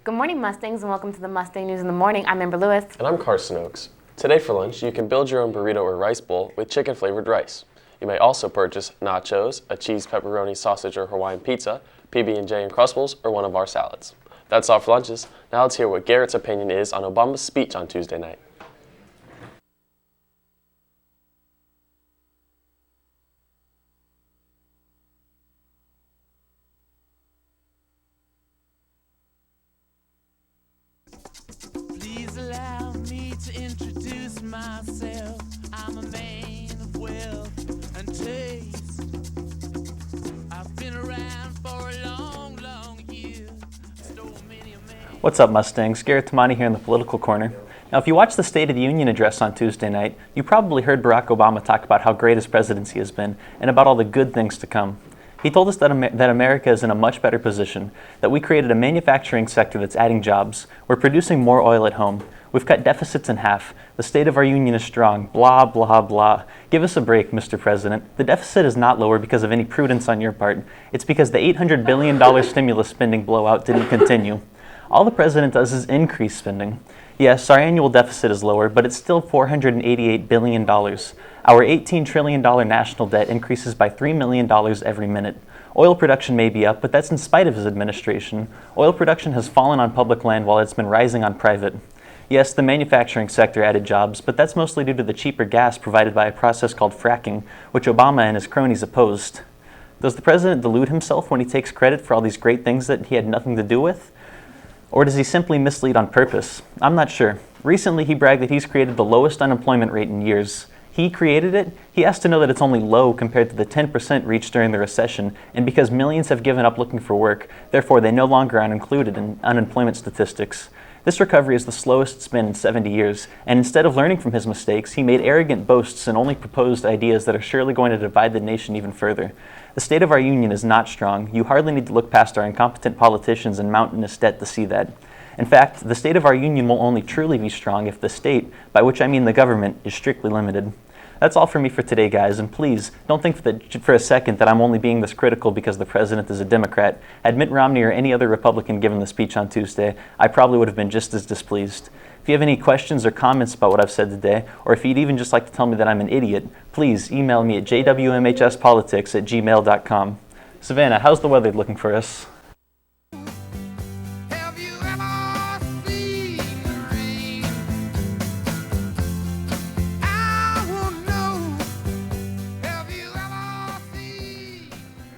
Good morning, Mustangs, and welcome to the Mustang News in the Morning. I'm Amber Lewis. And I'm Carson Oakes. Today for lunch, you can build your own burrito or rice bowl with chicken-flavored rice. You may also purchase nachos, a cheese, pepperoni, sausage, or Hawaiian pizza, PB&J and Crustables, or one of our salads. That's all for lunches. Now let's hear what Garrett's opinion is on Obama's speech on Tuesday night. Please allow me to introduce myself. I'm a man of wealth and taste. I've been around for a long, long year. Stole many a man. What's up, Mustangs? Garrett Tamani here in the Political Corner. Now, if you watched the State of the Union address on Tuesday night, you probably heard Barack Obama talk about how great his presidency has been and about all the good things to come. He told us that America is in a much better position, that we created a manufacturing sector that's adding jobs, we're producing more oil at home, we've cut deficits in half, the state of our union is strong, blah, blah, blah. Give us a break, Mr. President. The deficit is not lower because of any prudence on your part. It's because the $800 billion stimulus spending blowout didn't continue. All the president does is increase spending. Yes, our annual deficit is lower, but it's still $488 billion. Our $18 trillion national debt increases by $3 million every minute. Oil production may be up, but that's in spite of his administration. Oil production has fallen on public land while it's been rising on private. Yes, the manufacturing sector added jobs, but that's mostly due to the cheaper gas provided by a process called fracking, which Obama and his cronies opposed. Does the president delude himself when he takes credit for all these great things that he had nothing to do with? Or does he simply mislead on purpose? I'm not sure. Recently, he bragged that he's created the lowest unemployment rate in years. He created it. He has to know that it's only low compared to the 10% reached during the recession, and because millions have given up looking for work, therefore they no longer are included in unemployment statistics. This recovery is the slowest it's been in 70 years, and instead of learning from his mistakes, he made arrogant boasts and only proposed ideas that are surely going to divide the nation even further. The state of our union is not strong. You hardly need to look past our incompetent politicians and mountainous debt to see that. In fact, the state of our union will only truly be strong if the state, by which I mean the government, is strictly limited. That's all for me for today, guys, and please, don't think for a second that I'm only being this critical because the president is a Democrat. Had Mitt Romney or any other Republican given the speech on Tuesday, I probably would have been just as displeased. If you have any questions or comments about what I've said today, or if you'd even just like to tell me that I'm an idiot, please email me at jwmhspolitics@gmail.com. Savannah, how's the weather looking for us? Have you ever seen the rain? I won't know. Have you ever seen?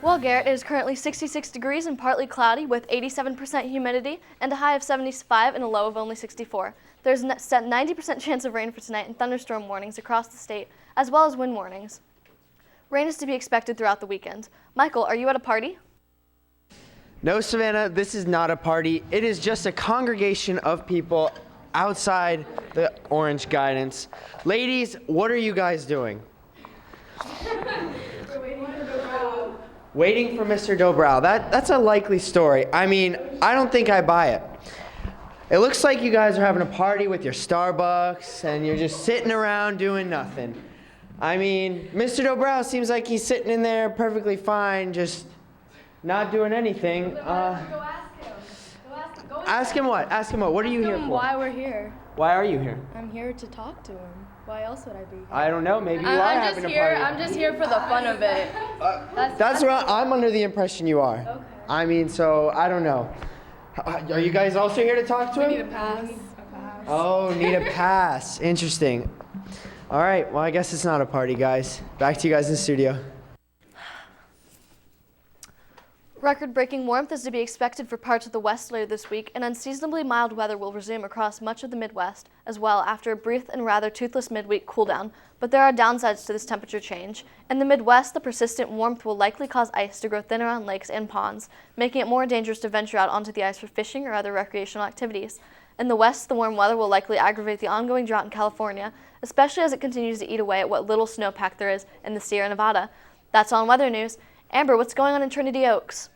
Well, Garrett, it is currently 66 degrees and partly cloudy with 87% humidity and a high of 75 and a low of only 64. There's a set 90% chance of rain for tonight and thunderstorm warnings across the state, as well as wind warnings. Rain is to be expected throughout the weekend. Michael, are you at a party? No, Savannah, this is not a party. It is just a congregation of people outside the orange guidance. Ladies, what are you guys doing? Waiting for Mr. Dobrow. That's a likely story. I mean, I don't think I buy it. It looks like you guys are having a party with your Starbucks and you're just sitting around doing nothing. I mean, Mr. Dobrow seems like he's sitting in there perfectly fine, just not doing anything. Go ask him. Ask him what? Ask him what? What are you here for? Why we're here. Why are you here? I'm here to talk to him. Why else would I be here? I don't know. Maybe you are having a party. I'm just here for the fun of it. That's what I'm under the impression you are. Okay. I mean, so I don't know. Are you guys also here to talk to him? We need a pass. Oh, need a pass. Interesting. All right. Well, I guess it's not a party, guys. Back to you guys in the studio. Record-breaking warmth is to be expected for parts of the West later this week, and unseasonably mild weather will resume across much of the Midwest as well after a brief and rather toothless midweek cooldown. But there are downsides to this temperature change. In the Midwest, the persistent warmth will likely cause ice to grow thinner on lakes and ponds, making it more dangerous to venture out onto the ice for fishing or other recreational activities. In the West, the warm weather will likely aggravate the ongoing drought in California, especially as it continues to eat away at what little snowpack there is in the Sierra Nevada. That's all in weather news. Amber, what's going on in Trinity Oaks?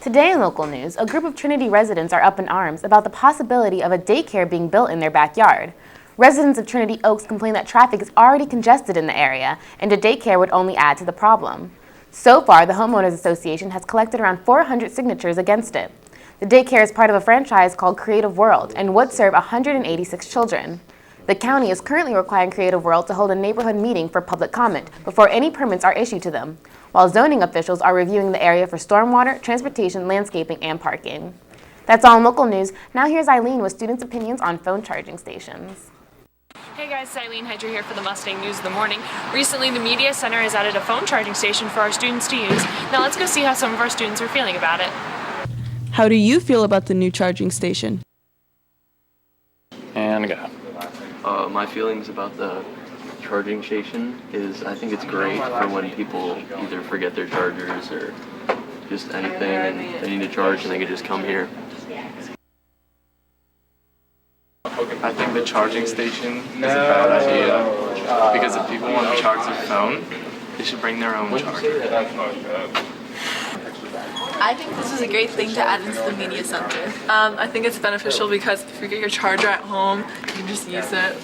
Today in local news, a group of Trinity residents are up in arms about the possibility of a daycare being built in their backyard. Residents of Trinity Oaks complain that traffic is already congested in the area, and a daycare would only add to the problem. So far, the Homeowners Association has collected around 400 signatures against it. The daycare is part of a franchise called Creative World and would serve 186 children. The county is currently requiring Creative World to hold a neighborhood meeting for public comment before any permits are issued to them, while zoning officials are reviewing the area for stormwater, transportation, landscaping, and parking. That's all in local news. Now here's Eileen with students' opinions on phone charging stations. Hey guys, it's Eileen Hedger here for the Mustang News of the Morning. Recently, the Media Center has added a phone charging station for our students to use. Now let's go see how some of our students are feeling about it. How do you feel about the new charging station? And go. My feelings about the charging station is I think it's great for when people either forget their chargers or just anything and they need to charge and they can just come here. I think the charging station is a bad idea because if people want to charge their phone, they should bring their own charger. I think this is a great thing to add into the media center. I think it's beneficial because if you get your charger at home, you can just use it.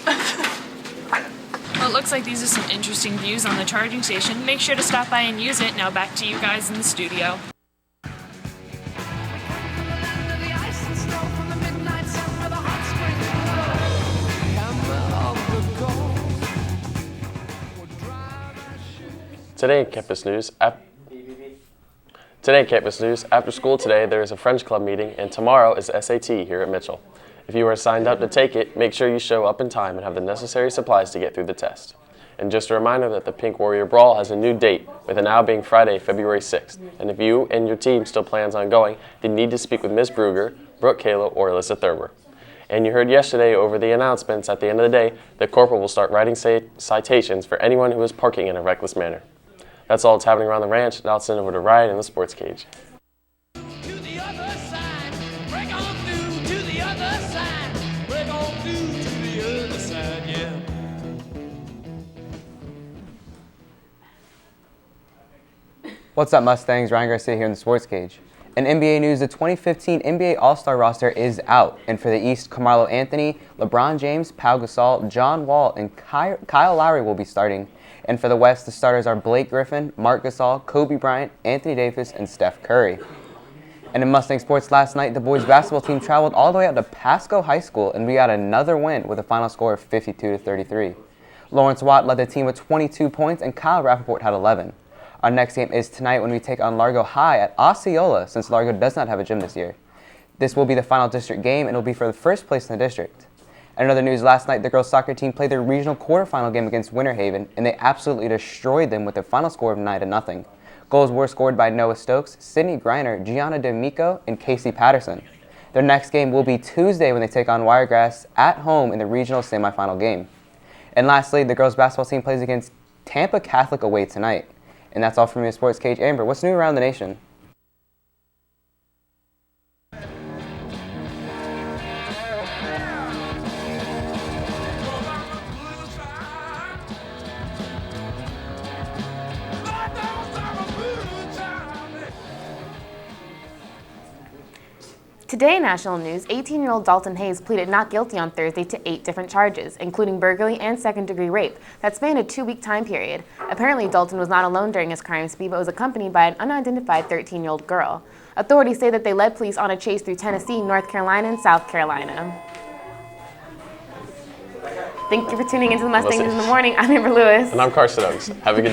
Well, it looks like these are some interesting views on the charging station. Make sure to stop by and use it. Now back to you guys in the studio. Today in Campus News, after school today there is a French Club meeting and tomorrow is SAT here at Mitchell. If you are signed up to take it, make sure you show up in time and have the necessary supplies to get through the test. And just a reminder that the Pink Warrior Brawl has a new date, with it now being Friday, February 6th. And if you and your team still plans on going, then you need to speak with Ms. Bruger, Brooke Kalo, or Alyssa Thurber. And you heard yesterday over the announcements at the end of the day that Corporal will start writing citations for anyone who is parking in a reckless manner. That's all that's happening around the ranch. Now I'll send over to Ryan in the sports cage. To the other side, break on through to the other side, break on through to the other side, yeah. What's up, Mustangs? Ryan Garcia here in the sports cage. In NBA news, the 2015 NBA All-Star roster is out, and for the East, Carmelo Anthony, LeBron James, Pau Gasol, John Wall, and Kyle Lowry will be starting. And for the West, the starters are Blake Griffin, Marc Gasol, Kobe Bryant, Anthony Davis, and Steph Curry. And in Mustang sports last night, the boys basketball team traveled all the way out to Pasco High School, and we got another win with a final score of 52-33. Lawrence Watt led the team with 22 points, and Kyle Rappaport had 11. Our next game is tonight when we take on Largo High at Osceola, since Largo does not have a gym this year. This will be the final district game, and it will be for the first place in the district. And in other news, last night the girls soccer team played their regional quarterfinal game against Winter Haven, and they absolutely destroyed them with a final score of 9-0. Goals were scored by Noah Stokes, Sydney Griner, Gianna D'Amico, and Casey Patterson. Their next game will be Tuesday when they take on Wiregrass at home in the regional semifinal game. And lastly, the girls basketball team plays against Tampa Catholic away tonight. And that's all from me at Sports Cage. Amber, what's new around the nation? Today in national news, 18-year-old Dalton Hayes pleaded not guilty on Thursday to 8 different charges, including burglary and second-degree rape, that spanned a 2-week time period. Apparently, Dalton was not alone during his crime spree, but was accompanied by an unidentified 13-year-old girl. Authorities say that they led police on a chase through Tennessee, North Carolina, and South Carolina. Thank you for tuning into the Mustang News in the Morning. I'm Amber Lewis. And I'm Carson Oaks. Have a good day.